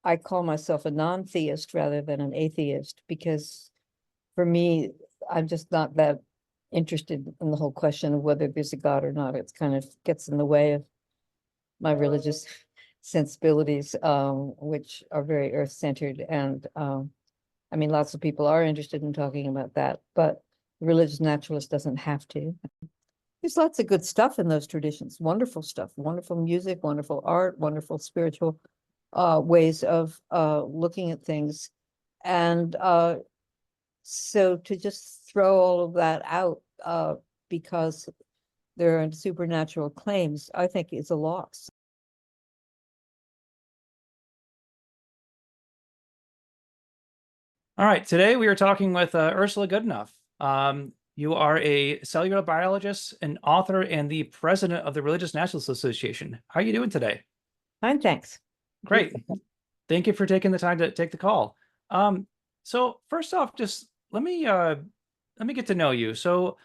I call myself a non-theist rather than an atheist, because for me, I'm just not that interested in the whole question of whether there's a God or not. It's kind of gets in the way of my religious sensibilities, which are very earth-centered. And I mean, lots of people are interested in talking about that, but the religious naturalist doesn't have to. There's lots of good stuff in those traditions, wonderful stuff, wonderful music, wonderful art, wonderful spiritual ways of looking at things. And so to just throw all of that out because there are supernatural claims, I think is a loss. All right, today we are talking with Ursula Goodenough. You are a cellular biologist, an author, and the president of the Religious Naturalist Association. How are you doing today? Fine, thanks. Great. Thank you for taking the time to take the call. So first off, just let me get to know you. So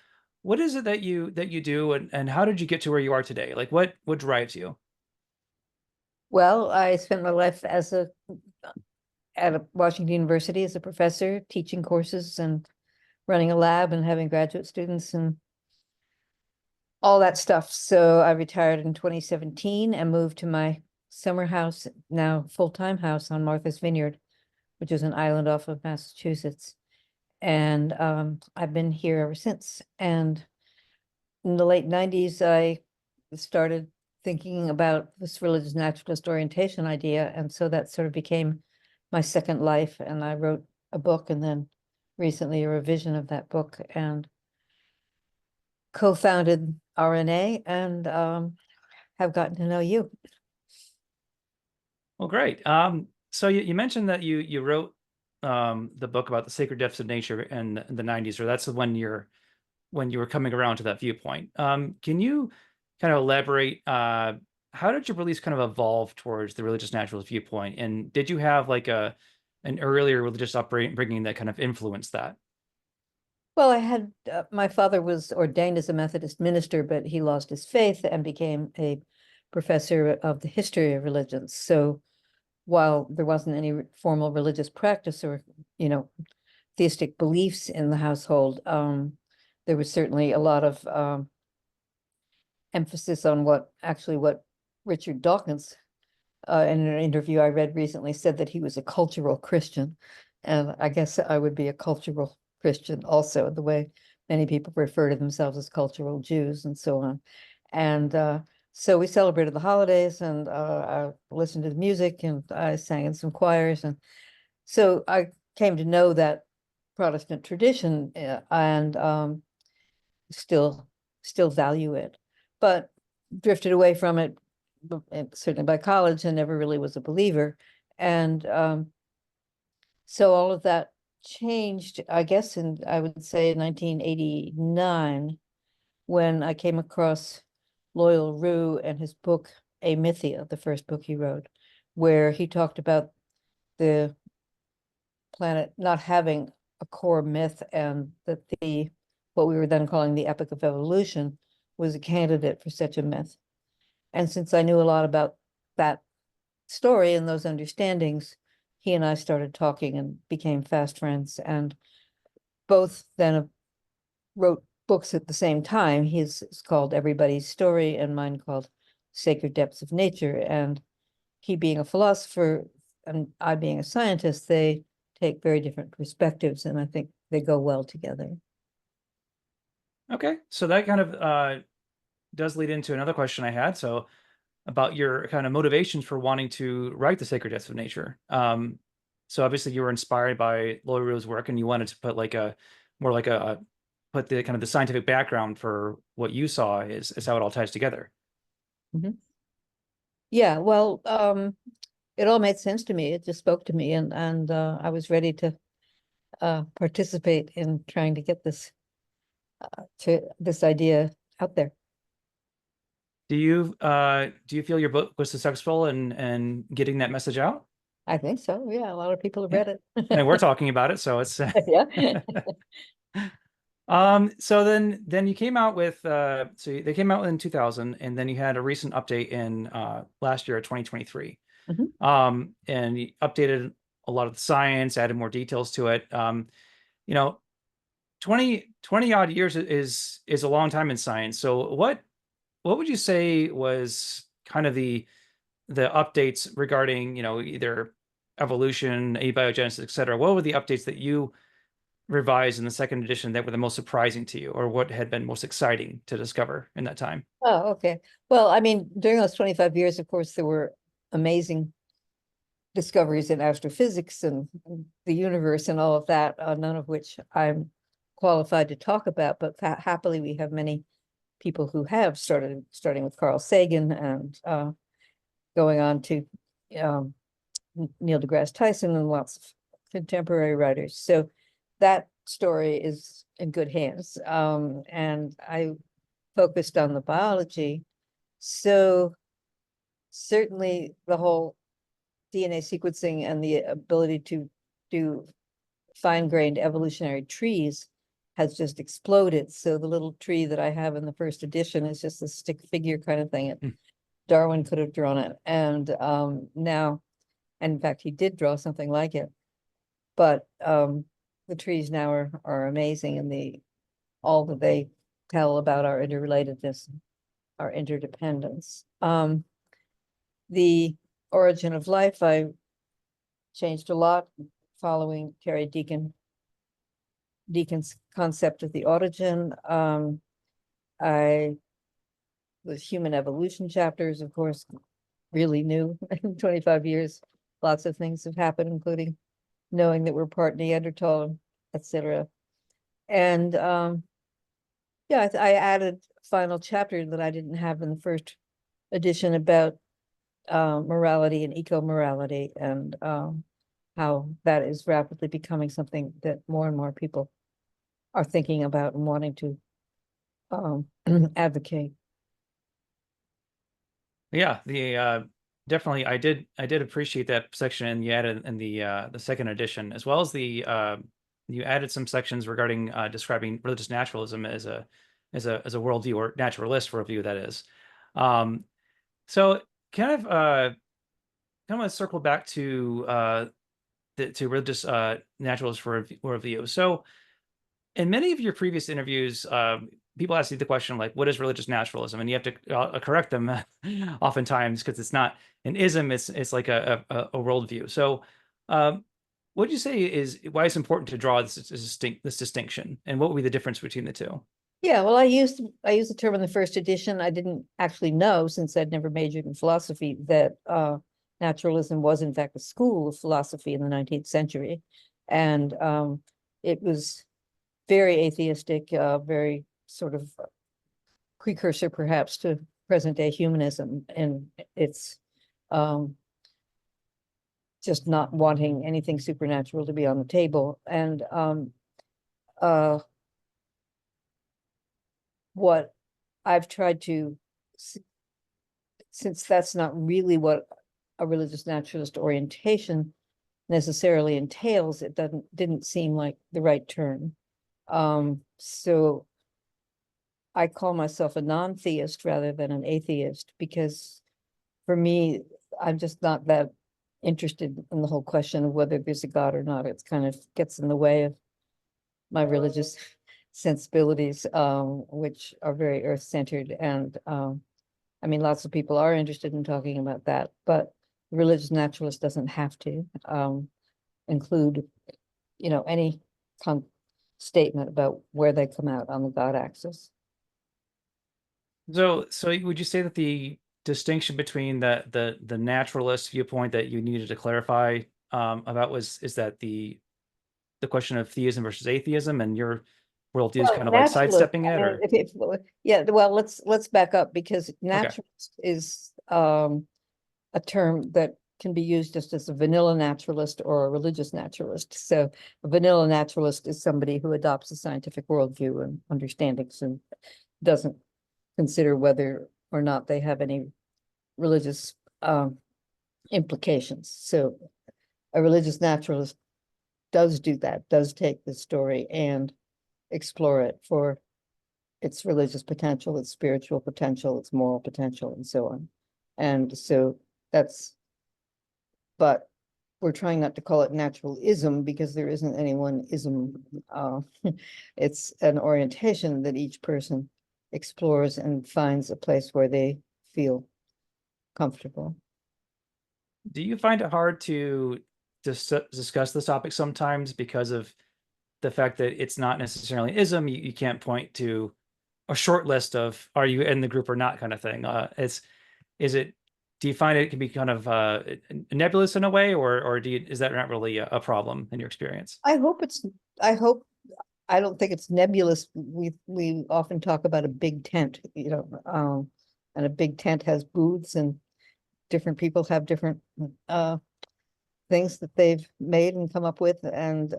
what is it that you do, and how did you get to where you are today? Like what drives you? Well, I spent my life as at Washington University as a professor, teaching courses and running a lab and having graduate students and all that stuff. So I retired in 2017 and moved to my summer house, now full-time house on Martha's Vineyard, which is an island off of Massachusetts. And I've been here ever since. And in the late 90s, I started thinking about this religious naturalist orientation idea. And so that sort of became my second life. And I wrote a book and then recently a revision of that book and co-founded RNA and have gotten to know you. Well, great. So you mentioned that you wrote the book about the sacred depths of nature in the 90s, or that's when you were coming around to that viewpoint. Can you kind of elaborate, how did your beliefs kind of evolve towards the religious naturalist viewpoint? And did you have like an earlier religious upbringing that kind of influenced that? Well, I had my father was ordained as a Methodist minister, but he lost his faith and became a professor of the history of religions. So while there wasn't any formal religious practice or, theistic beliefs in the household, there was certainly a lot of emphasis on what Richard Dawkins, in an interview I read recently, said that he was a cultural Christian. And I guess I would be a cultural Christian also, the way many people refer to themselves as cultural Jews and so on. And so we celebrated the holidays and I listened to the music and I sang in some choirs. And so I came to know that Protestant tradition and still value it, but drifted away from it, certainly by college, and never really was a believer. And so all of that changed, I guess, I would say 1989, when I came across Loyal Rue and his book, Amythia, the first book he wrote, where he talked about the planet not having a core myth and that what we were then calling the epic of evolution was a candidate for such a myth. And since I knew a lot about that story and those understandings, he and I started talking and became fast friends, and both then wrote books at the same time. His is called Everybody's Story and mine called Sacred Depths of Nature. And he being a philosopher and I being a scientist, they take very different perspectives, and I think they go well together. Okay, so that kind of does lead into another question I had. So about your kind of motivations for wanting to write the Sacred Depths of Nature. So obviously you were inspired by Loyal Rue's work and you wanted to put put the kind of the scientific background for what you saw is how it all ties together. Mm-hmm. Yeah, well, it all made sense to me. It just spoke to me, and I was ready to participate in trying to get this idea out there. Do you feel your book was successful in getting that message out? I think so. Yeah, a lot of people have read it. And we're talking about it, so it's yeah. So then you came out with so they came out in 2000, and then you had a recent update in last year, 2023. And he updated a lot of the science, added more details to it. You know, 20 odd years is a long time in science. So what would you say was kind of the updates regarding, either evolution, abiogenesis, et cetera? What were the updates that you revised in the second edition that were the most surprising to you, or what had been most exciting to discover in that time? Oh, okay. Well, I mean, during those 25 years, of course, there were amazing discoveries in astrophysics and the universe and all of that, none of which I'm qualified to talk about, but happily we have many people who have starting with Carl Sagan and going on to Neil deGrasse Tyson and lots of contemporary writers. So that story is in good hands. And I focused on the biology. So certainly the whole DNA sequencing and the ability to do fine-grained evolutionary trees has just exploded. So the little tree that I have in the first edition is just a stick figure kind of thing. Darwin could have drawn it. And now, and in fact, he did draw something like it. But the trees now are amazing, and all that they tell about our interrelatedness, our interdependence. The origin of life, I changed a lot following Terry Deacon's concept of the autogen. The human evolution chapters, of course, really new. In 25 years, lots of things have happened, including knowing that we're part Neanderthal, etc. And yeah, I added a final chapter that I didn't have in the first edition about morality and eco-morality, and how that is rapidly becoming something that more and more people are thinking about and wanting to advocate. Yeah, definitely I did appreciate that section, and you added in the second edition, as well as you added some sections regarding describing religious naturalism as a worldview, or naturalist worldview, that is. So kind of circle back to religious naturalist worldview. So in many of your previous interviews, people ask you the question, like, what is religious naturalism? And you have to correct them oftentimes, because it's not an ism, it's like a worldview. So what would you say is why it's important to draw this distinction, and what would be the difference between the two? Yeah, well, I used the term in the first edition. I didn't actually know, since I'd never majored in philosophy, that naturalism was in fact a school of philosophy in the 19th century. And it was very atheistic, very sort of precursor perhaps to present day humanism. And it's just not wanting anything supernatural to be on the table. And what I've tried to, since that's not really what a religious naturalist orientation necessarily entails, it didn't seem like the right term. So I call myself a non-theist rather than an atheist, because for me, I'm just not that interested in the whole question of whether there's a God or not. It's kind of gets in the way of my religious sensibilities, which are very earth-centered. And I mean, lots of people are interested in talking about that, but the religious naturalist doesn't have to include, any statement about where they come out on the God axis. So would you say that the distinction between the naturalist viewpoint that you needed to clarify about is that the question of theism versus atheism, and your worldview is kind of like sidestepping it, or? Yeah, well, let's back up, because Okay. naturalist is a term that can be used just as a vanilla naturalist or a religious naturalist. So a vanilla naturalist is somebody who adopts a scientific worldview and understandings and doesn't consider whether or not they have any religious implications. So a religious naturalist does do that, does take the story and explore it for its religious potential, its spiritual potential, its moral potential, and so on. And so that's but we're trying not to call it naturalism because there isn't any one ism. It's an orientation that each person explores and finds a place where they feel comfortable. Do you find it hard to discuss this topic sometimes because of the fact that it's not necessarily ism? You can't point to a short list of are you in the group or not kind of thing. Is it? Do you find it can be kind of nebulous in a way, or is that not really a problem in your experience? I hope it's, I hope, I don't think it's nebulous. We often talk about a big tent, and a big tent has booths and different people have different things that they've made and come up with, and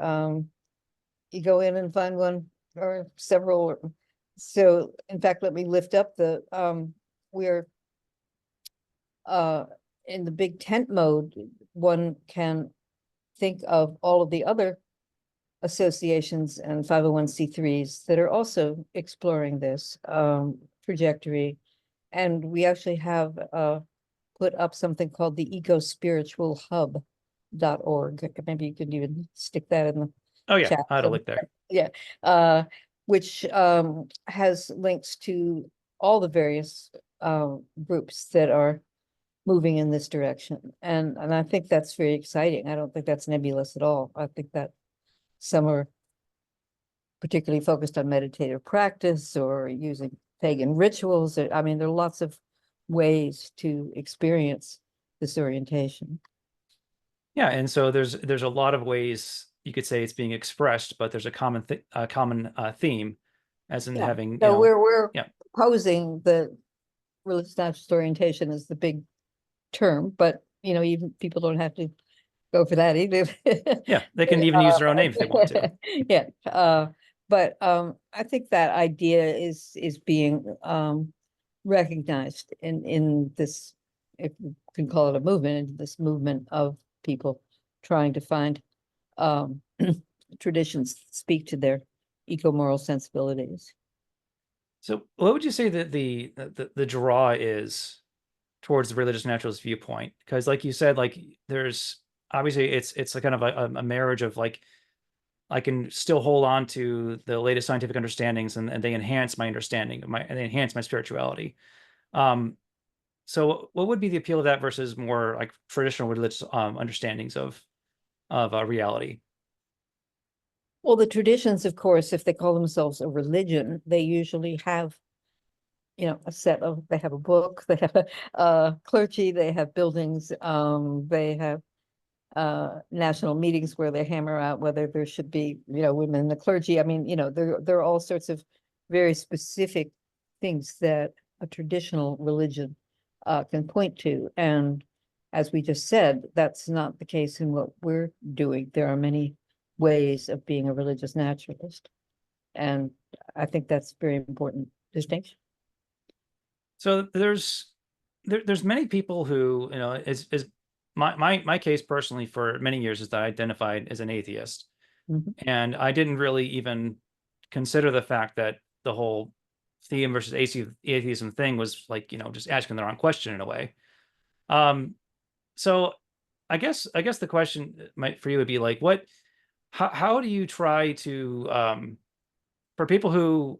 you go in and find one or several. So in fact, let me lift up the we're in the big tent mode. One can think of all of the other associations and 501c3s that are also exploring this trajectory. And we actually have put up something called the ecospiritualhub.org. Maybe you could even stick that in the Oh yeah, chat. I had a link there. Yeah, which has links to all the various groups that are moving in this direction. And I think that's very exciting. I don't think that's nebulous at all. I think that some are particularly focused on meditative practice or using pagan rituals. I mean, there are lots of ways to experience this orientation. Yeah, and so there's a lot of ways you could say it's being expressed, but there's a common theme, as in having So we're yeah. proposing the religious naturalist orientation is the big term, but even people don't have to go for that either. Yeah, they can even use their own name if they want to. Yeah, but I think that idea is being recognized in this, if you can call it a movement, in this movement of people trying to find traditions that speak to their eco-moral sensibilities. So what would you say that the draw is towards the religious naturalist viewpoint? Because like you said, like there's obviously it's a kind of a marriage of like I can still hold on to the latest scientific understandings and they enhance my understanding and they enhance my spirituality. So what would be the appeal of that versus more like traditional religious understandings of reality? Well, the traditions, of course, if they call themselves a religion, they usually have, a set of, they have a book, they have a clergy, they have buildings, they have national meetings where they hammer out whether there should be, women in the clergy. I mean, there are all sorts of very specific things that a traditional religion can point to. And as we just said, that's not the case in what we're doing. There are many ways of being a religious naturalist. And I think that's a very important distinction. So there's many people who, is my case personally for many years is that I identified as an atheist. Mhm. And I didn't really even consider the fact that the whole theism versus atheism thing was like, just asking the wrong question in a way. So I guess the question for you would be like, how do you try to, for people who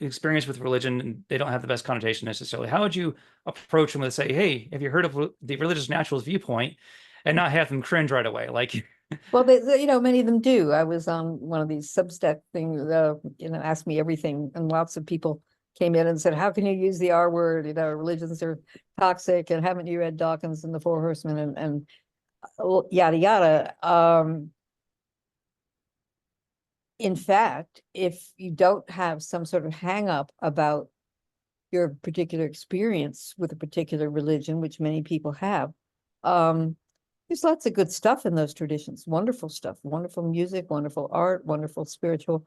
experience with religion and they don't have the best connotation necessarily, how would you approach them with say, hey, have you heard of the religious naturalist viewpoint, and not have them cringe right away? Like, Well, many of them do. I was on one of these Substack things, ask me everything, and lots of people came in and said, how can you use the R word? Religions are toxic, and haven't you read Dawkins and the Four Horsemen and yada yada. In fact, if you don't have some sort of hang up about your particular experience with a particular religion, which many people have, there's lots of good stuff in those traditions, wonderful stuff, wonderful music, wonderful art, wonderful spiritual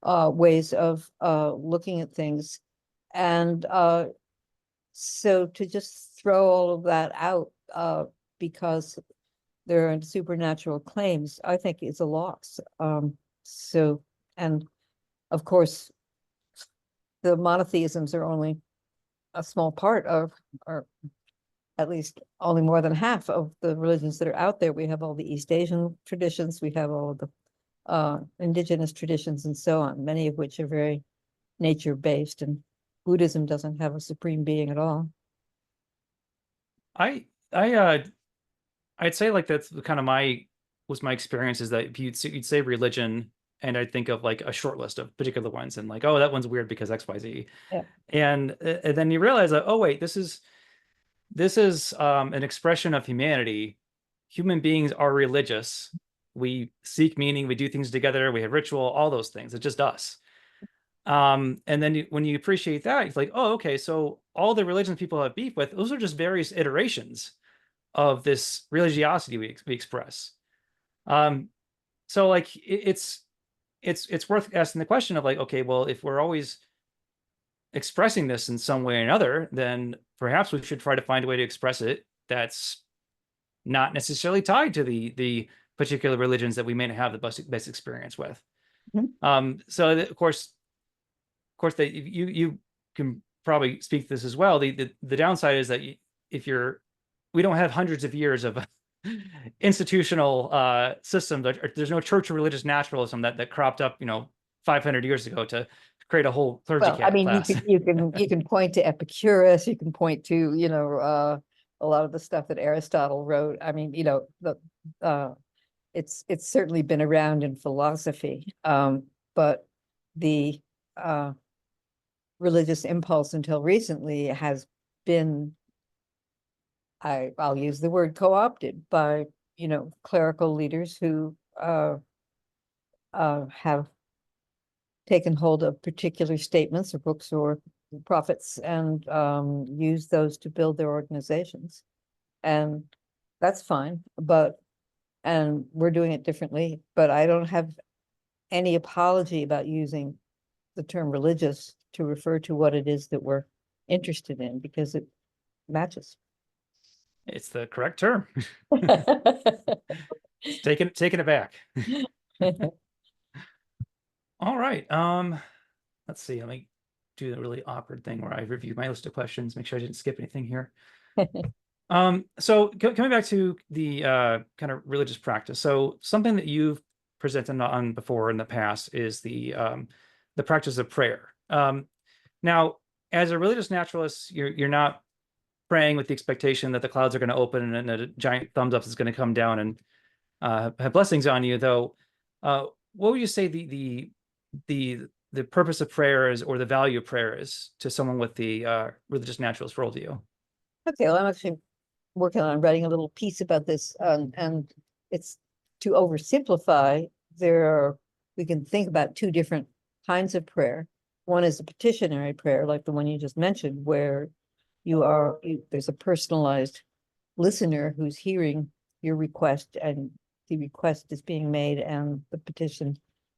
ways of looking at things. And so to just throw all of that out because there are supernatural claims, I think is a loss. And of course, the monotheisms are only a small part of our at least only more than half of the religions that are out there. We have all the East Asian traditions, we have all the indigenous traditions and so on, many of which are very nature-based, and Buddhism doesn't have a supreme being at all. I'd say like that's kind of my experience is that if you'd say religion, and I'd think of like a short list of particular ones, and like, oh, that one's weird because XYZ. Yeah. And then you realize that, oh wait, this is an expression of humanity. Human beings are religious. We seek meaning, we do things together, we have ritual, all those things. It's just us. And then when you appreciate that, it's like, oh, okay, so all the religions people have beef with, those are just various iterations of this religiosity we express. So like it's worth asking the question of like, okay, well, if we're always expressing this in some way or another, then perhaps we should try to find a way to express it that's not necessarily tied to the particular religions that we may not have the best experience with. Mhm. So of course that you can probably speak to this as well. The downside is that if we don't have hundreds of years of institutional system. There's no Church of Religious Naturalism that cropped up, 500 years ago to create a whole clergy Well, I mean, class. you can point to Epicurus, you can point to, a lot of the stuff that Aristotle wrote. I mean, it's certainly been around in philosophy, but the religious impulse until recently has been, I'll use the word, co-opted by, clerical leaders who have taken hold of particular statements or books or prophets and use those to build their organizations. And that's fine, and we're doing it differently, but I don't have any apology about using the term religious to refer to what it is that we're interested in, because it matches. It's the correct term. Taking it back. All right. Let's see. Let me do the really awkward thing where I review my list of questions, make sure I didn't skip anything here. So coming back to the kind of religious practice. So something that you've presented on before in the past is the practice of prayer. Now, as a religious naturalist, you're not praying with the expectation that the clouds are going to open and a giant thumbs up is going to come down and have blessings on you, though. What would you say the purpose of prayer is, or the value of prayer is, to someone with the religious naturalist worldview? Okay, well, I'm actually working on writing a little piece about this, and it's, to oversimplify, we can think about two different kinds of prayer. One is a petitionary prayer, like the one you just mentioned, where there's a personalized listener who's hearing your request, and the request is being made, and the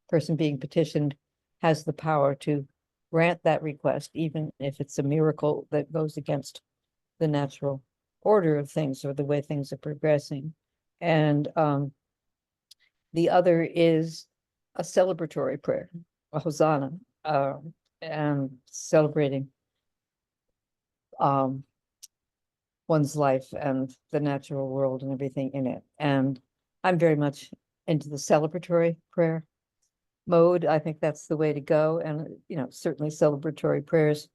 person being petitioned has the power to grant that request, even if it's a miracle that goes against the natural order of things or the way things are progressing. And the other is a celebratory prayer, a hosanna, and celebrating one's life and the natural world and everything in it. And I'm very much into the celebratory prayer mode. I think that's the way to go. And, certainly celebratory prayers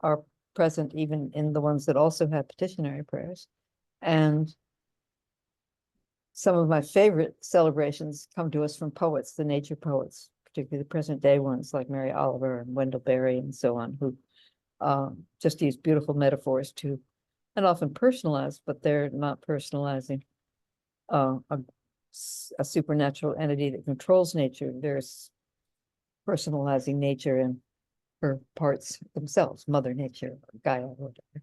are present even in the ones that also have petitionary prayers. And some of my favorite celebrations come to us from poets, the nature poets, particularly the present day ones like Mary Oliver and Wendell Berry and so on, who just use beautiful metaphors to, and often personalized, but they're not personalizing a supernatural entity that controls nature. There's personalizing nature and her parts themselves, Mother Nature, Gaia, whatever.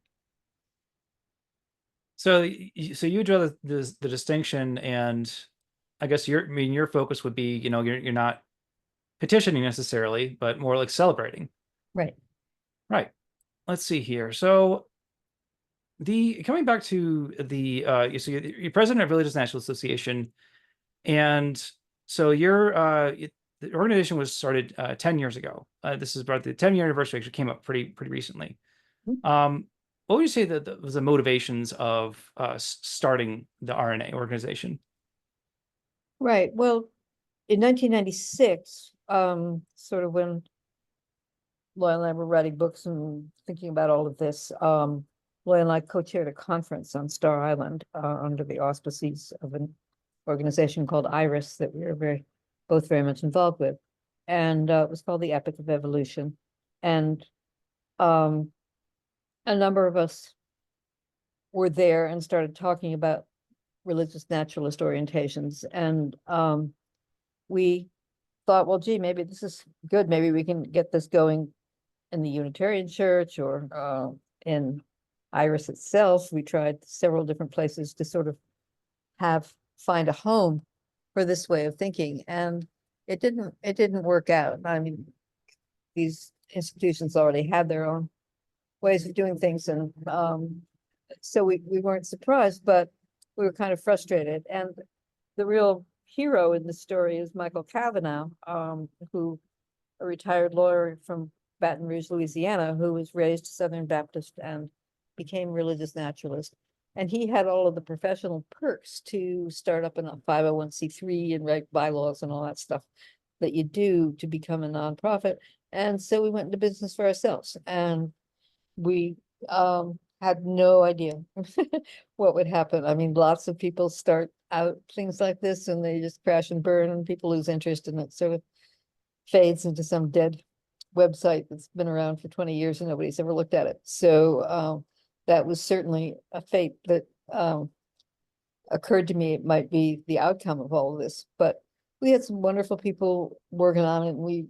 So you draw the distinction, and I guess your focus would be, you're not petitioning necessarily, but more like celebrating. Right. Right. Let's see here. So coming back to so you're president of Religious Naturalist Association, and so the organization was started 10 years ago. This is about the 10-year anniversary, actually came up pretty recently. Mhm. what would you say that was the motivations of starting the RNA organization? Right. Well, in 1996, sort of when Loy and I were writing books and thinking about all of this, Loy and I co-chaired a conference on Star Island under the auspices of an organization called IRIS that we were both very much involved with. And it was called the Epic of Evolution. And a number of us were there and started talking about religious naturalist orientations. And we thought, well, gee, maybe this is good. Maybe we can get this going in the Unitarian Church or in Iris itself. We tried several different places to sort of find a home for this way of thinking, and it didn't work out. I mean, these institutions already had their own ways of doing things, and so we weren't surprised, but we were kind of frustrated. And the real hero in the story is Michael Cavanaugh, who a retired lawyer from Baton Rouge, Louisiana, who was raised Southern Baptist and became religious naturalist. And he had all of the professional perks to start up in a 501c3 and write bylaws and all that stuff that you do to become a nonprofit. And so we went into business for ourselves, and we had no idea what would happen. I mean, lots of people start out things like this and they just crash and burn, and people lose interest, and it sort of fades into some dead website that's been around for 20 years and nobody's ever looked at it. So that was certainly a fate that occurred to me. It might be the outcome of all of this, but we had some wonderful people working on it, and we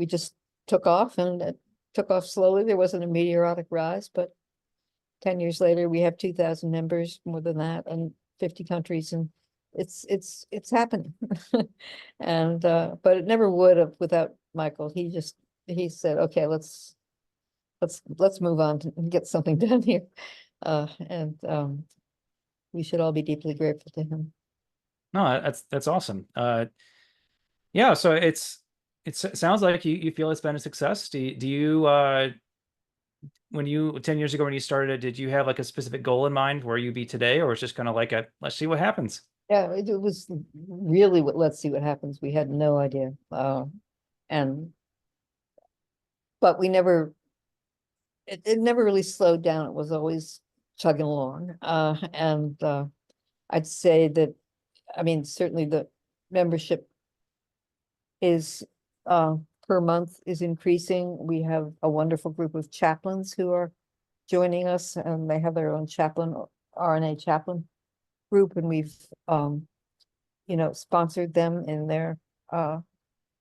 just took off, and it took off slowly. There wasn't a meteoric rise, but 10 years later, we have 2,000 members, more than that, and 50 countries, and it's happening. And but it never would have without Michael. He said, okay, let's move on and get something done here. And we should all be deeply grateful to him. No, that's awesome. Yeah, so it sounds like you feel it's been a success. Do you when you 10 years ago when you started, did you have like a specific goal in mind where you be today, or it's just kind of like a let's see what happens? Yeah, it was really let's see what happens. We had no idea. And but we never it never really slowed down. It was always chugging along. And I'd say that, I mean, certainly the membership is per month is increasing. We have a wonderful group of chaplains who are joining us, and they have their own chaplain, RNA chaplain group, and we've sponsored them in their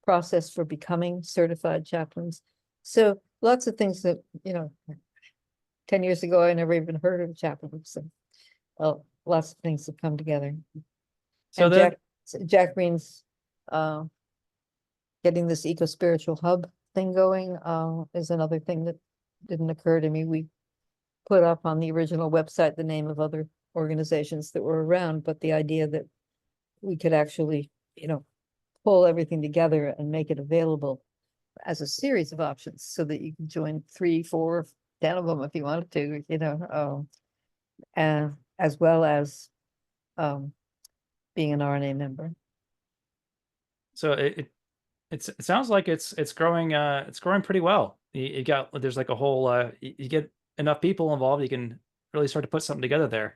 process for becoming certified chaplains. So lots of things that 10 years ago I never even heard of chaplains. So lots of things have come together. So and Jack Green's getting this eco-spiritual hub thing going is another thing that didn't occur to me. We put up on the original website the name of other organizations that were around, but the idea that we could actually, pull everything together and make it available as a series of options so that you can join 3, 4, 10 of them if you wanted to, and as well as being an RNA member. So it sounds like it's growing pretty well. There's like a whole you get enough people involved, you can really start to put something together there.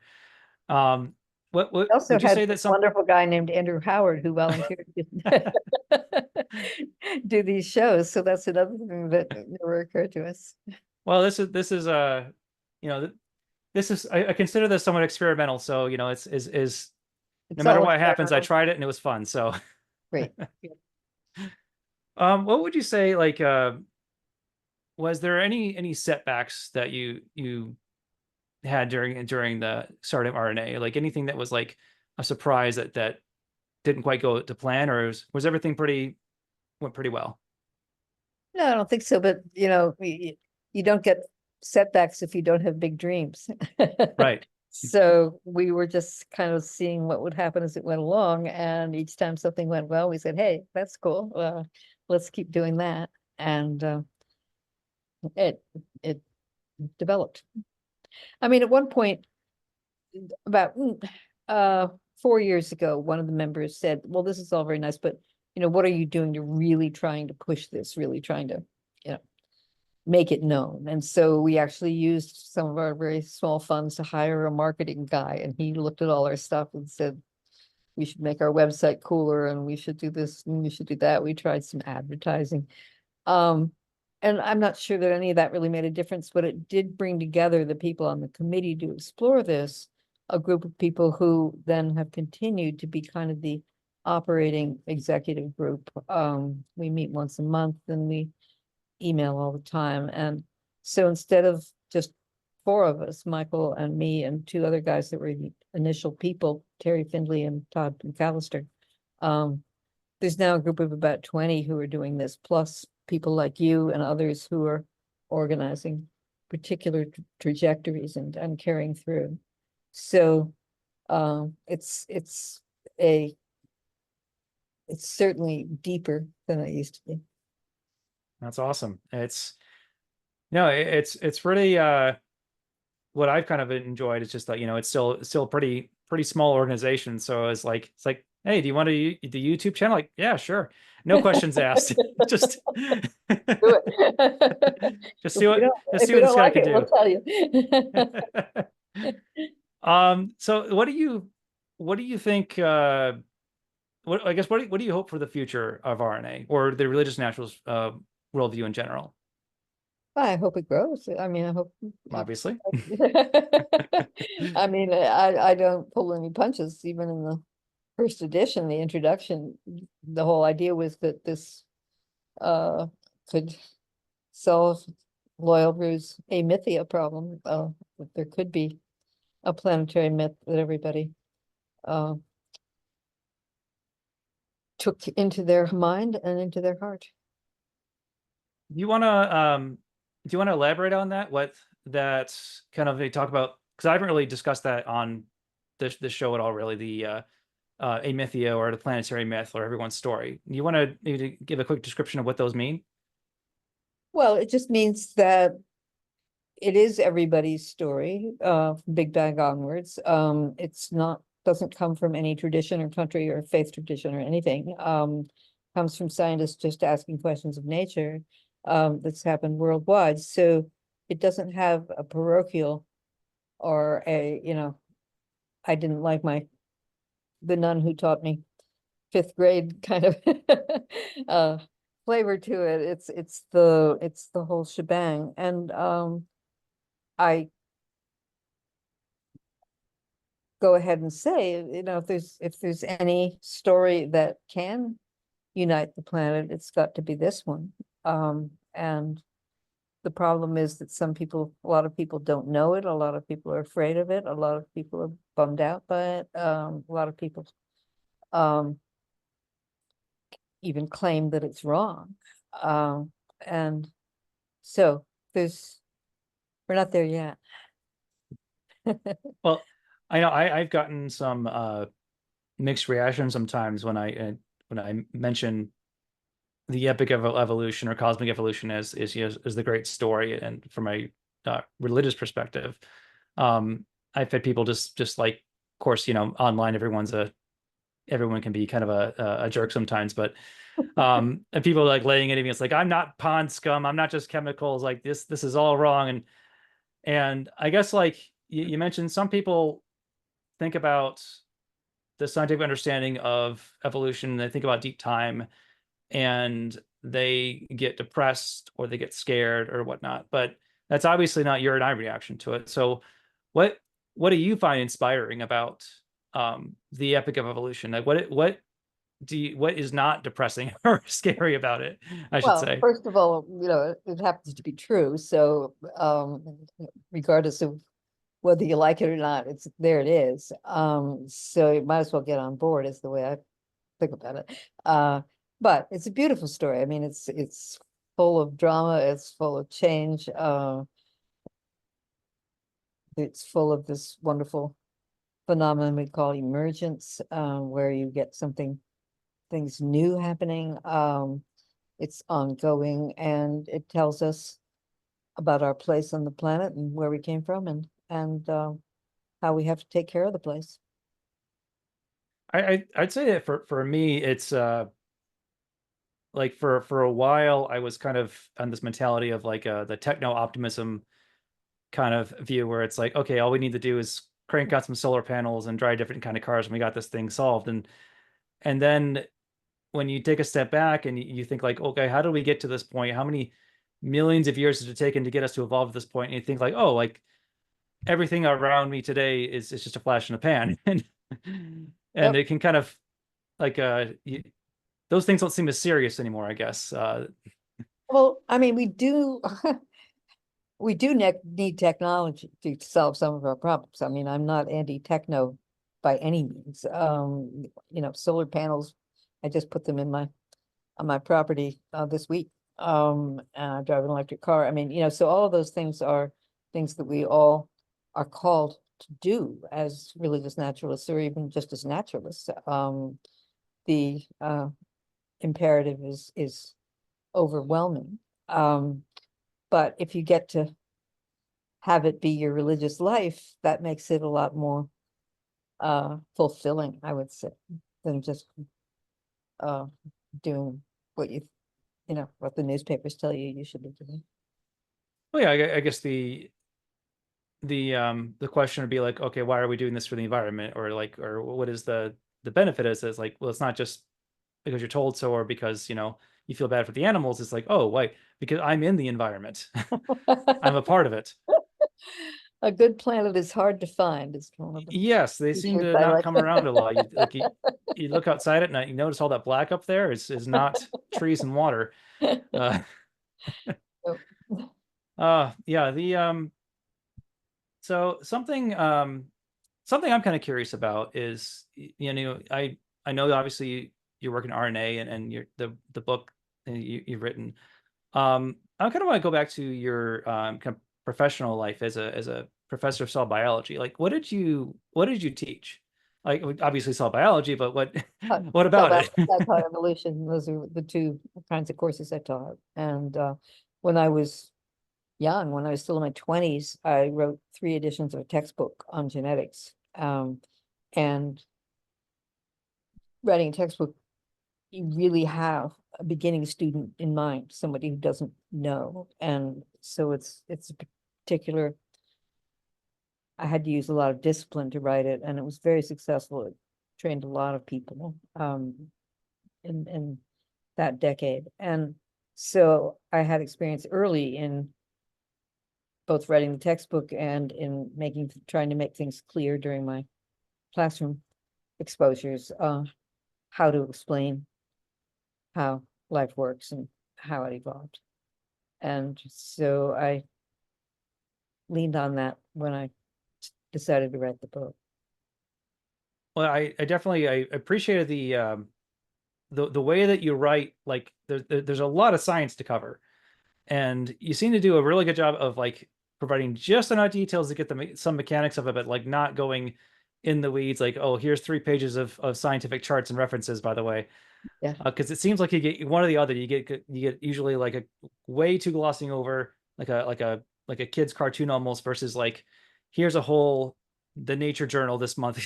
What We also would you had say a that wonderful guy named Andrew Howard who volunteered to do these shows. So that's another thing that never occurred to us. Well, this is I consider this somewhat experimental. So it's no matter what happens, I tried it and it was fun. So great. What would you say, like, was there any setbacks that you had during the start of RNA, like anything that was like a surprise that didn't quite go to plan, or was everything went pretty well? No, I don't think so. But you don't get setbacks if you don't have big dreams. Right. So we were just kind of seeing what would happen as it went along, and each time something went well, we said, "Hey, that's cool. Let's keep doing that." And it developed. I mean, at one point, about 4 years ago, one of the members said, well, this is all very nice, but what are you doing to really trying to push this, really trying to, make it known? And so we actually used some of our very small funds to hire a marketing guy, and he looked at all our stuff and said, we should make our website cooler, and we should do this, and we should do that. We tried some advertising. And I'm not sure that any of that really made a difference, but it did bring together the people on the committee to explore this, a group of people who then have continued to be kind of the operating executive group. We meet once a month and we email all the time. And so instead of just 4 of us, Michael and me and 2 other guys that were the initial people, Terry Findley and Todd McAllister, there's now a group of about 20 who are doing this, plus people like you and others who are organizing particular trajectories and carrying through. So it's certainly deeper than it used to be. That's awesome. It's really what I've kind of enjoyed is just that, it's still pretty small organization. So it's like, hey, do you want to the YouTube channel? Like, yeah, sure. No questions asked. Just Do it. just If see we what don't- just if see we what this don't guy like can it, we'll do. tell you. So what do you think, what do you hope for the future of RNA or the religious naturalist worldview in general? I hope it grows. I mean, I hope. Obviously. I mean, I don't pull any punches, even in the first edition, the introduction. The whole idea was that this could solve Loyalru's amythia problem. That there could be a planetary myth that everybody took into their mind and into their heart. Do you want to elaborate on that? What that kind of they talk about? Because I haven't really discussed that on this show at all. Really, the amythia or the planetary myth or everyone's story. Do you want to maybe give a quick description of what those mean? Well, it just means that it is everybody's story, Big Bang onwards. It's not, doesn't come from any tradition or country or faith tradition or anything. Comes from scientists just asking questions of nature. That's happened worldwide. So it doesn't have a parochial or I didn't like the nun who taught me 5th grade kind of flavor to it. It's the whole shebang. And I go ahead and say, if there's any story that can unite the planet, it's got to be this one. And the problem is that a lot of people don't know it. A lot of people are afraid of it. A lot of people are bummed out by it. A lot of people even claim that it's wrong. And so we're not there yet. Well, I know I've gotten some mixed reactions sometimes when I mention the epic of evolution or cosmic evolution is the great story, and from a religious perspective, I've had people just like, of course, online everyone can be kind of a jerk sometimes, but and people like laying it at me. It's like, I'm not pond scum. I'm not just chemicals. Like this is all wrong. And I guess like you mentioned, some people think about the scientific understanding of evolution. They think about deep time, and they get depressed or they get scared or whatnot. But that's obviously not your and I reaction to it. So what do you find inspiring about the epic of evolution? Like what is not depressing or scary about it, I should Well, say? first of all, it happens to be true. So regardless of whether you like it or not, there it is. So you might as well get on board, is the way I think about it. But it's a beautiful story. I mean, it's full of drama, it's full of change. It's full of this wonderful phenomenon we call emergence, where you get things new happening. It's ongoing, and it tells us about our place on the planet and where we came from, and how we have to take care of the place. I'd say that for me, it's like for a while I was kind of on this mentality of like the techno optimism kind of view, where it's like, okay, all we need to do is crank out some solar panels and drive different kind of cars, and we got this thing solved. And then when you take a step back and you think like, okay, how did we get to this point? How many millions of years has it taken to get us to evolve to this point? And you think like, oh, like everything around me today is just a flash in the pan. And Yep. it can kind of like those things don't seem as serious anymore, I guess. Well, I mean, we do we do need technology to solve some of our problems. I mean, I'm not anti-techno by any means. Solar panels, I just put them in on my property this week. And I drive an electric car. I mean, so all of those things are things that we all are called to do as religious naturalists, or even just as naturalists. The imperative is overwhelming. But if you get to have it be your religious life, that makes it a lot more fulfilling, I would say, than just doing what what the newspapers tell you should be doing. Well, yeah, I guess the question would be like, okay, why are we doing this for the environment, or like, or what is the benefit? Is it's like, well, it's not just because you're told so, or because you feel bad for the animals. It's like, oh, why? Because I'm in the environment. I'm a part of it. A good planet is hard to find, is one of the Yes, they seem t-shirts to I not like. come around a lot. You look outside at night, you notice all that black up there is not trees and water. Uh, Yep. yeah, so something I'm kind of curious about is, I know obviously you're working RNA, and you're the book you've written. I kind of want to go back to your kind of professional life as a professor of cell biology. Like, what did you teach? Like, obviously cell biology, but what Uh, what Cell about it? biology, cycle evolution, those are the two kinds of courses I taught. And when I was young, when I was still in my 20s, I wrote 3 editions of a textbook on genetics. And writing a textbook, you really have a beginning student in mind, somebody who doesn't know. And so it's a particular, I had to use a lot of discipline to write it, and it was very successful. It trained a lot of people in that decade. And so I had experience early in both writing the textbook and in trying to make things clear during my classroom exposures, how to explain how life works and how it evolved. And so I leaned on that when I decided to write the book. Well, I definitely I appreciated the way that you write. Like, there's a lot of science to cover, and you seem to do a really good job of like providing just enough details to get some mechanics of it, but like not going in the weeds. Like, oh, here's 3 pages of scientific charts and references, by the way. Yeah. Because it seems like you get one or the other. You get usually like a way too glossing over, like a kid's cartoon almost, versus like, here's a whole the Nature Journal this month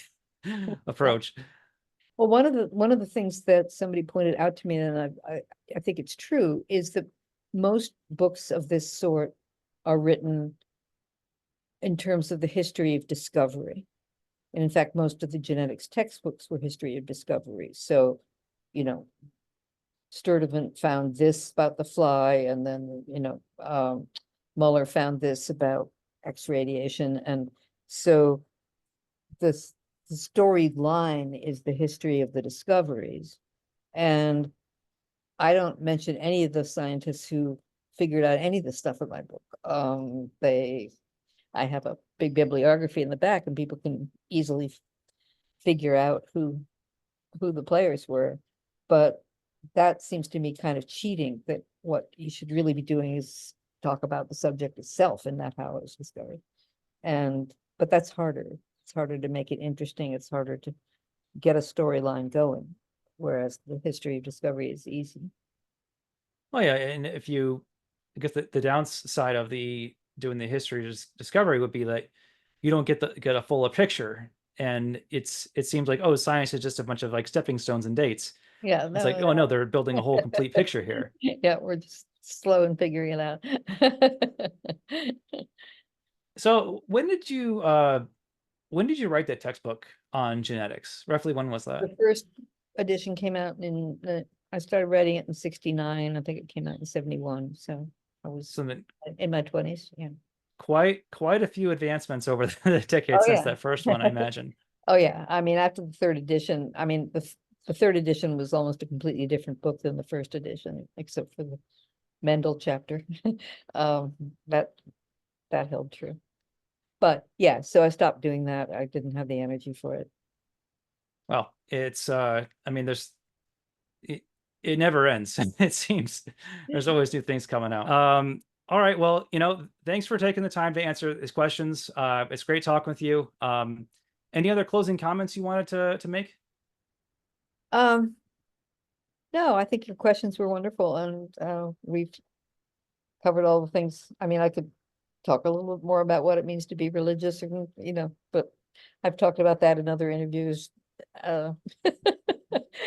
approach. Well, one of the things that somebody pointed out to me, and I think it's true, is that most books of this sort are written in terms of the history of discovery. And in fact, most of the genetics textbooks were history of discovery. So, Sturtevant found this about the fly, and then, Muller found this about X radiation. And so the storyline is the history of the discoveries. And I don't mention any of the scientists who figured out any of the stuff in my book. I have a big bibliography in the back, and people can easily figure out who the players were. But that seems to me kind of cheating, that what you should really be doing is talk about the subject itself and not how it was discovered. But that's harder. It's harder to make it interesting. It's harder to get a storyline going, whereas the history of discovery is easy. Oh yeah, and if you I guess the downside of doing the history discovery would be that you don't get a fuller picture, and it seems like, oh, science is just a bunch of like stepping stones and dates. Yeah, It's like, no, oh no, no. they're building a whole complete picture here. Yeah, we're just slow in figuring it out. So when did you write that textbook on genetics? Roughly when was that? The first edition came out I started writing it in 69. I think it came out in 71. So I was So then in my 20s. Yeah. quite a few advancements over the decade Oh, since yeah. that first one, I imagine. Oh, yeah. I mean, after the third edition, I mean, the third edition was almost a completely different book than the first edition, except for the Mendel chapter. Um, that held true. But yeah, so I stopped doing that. I didn't have the energy for it. Well, it's I mean, it never ends. It seems there's always new things coming out. All right, well, thanks for taking the time to answer these questions. It's great talking with you. Any other closing comments you wanted to make? Um, no, I think your questions were wonderful, and we've covered all the things. I mean, I could talk a little bit more about what it means to be religious, and but I've talked about that in other interviews.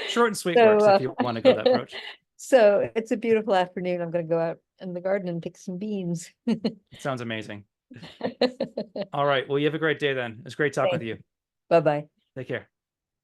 Short and sweet So, works if you want to go that approach. so it's a beautiful afternoon. I'm going to go out in the garden and pick some beans. It sounds amazing. All right, well, you have a great day then. It's great talking with you. Bye-bye. Take care.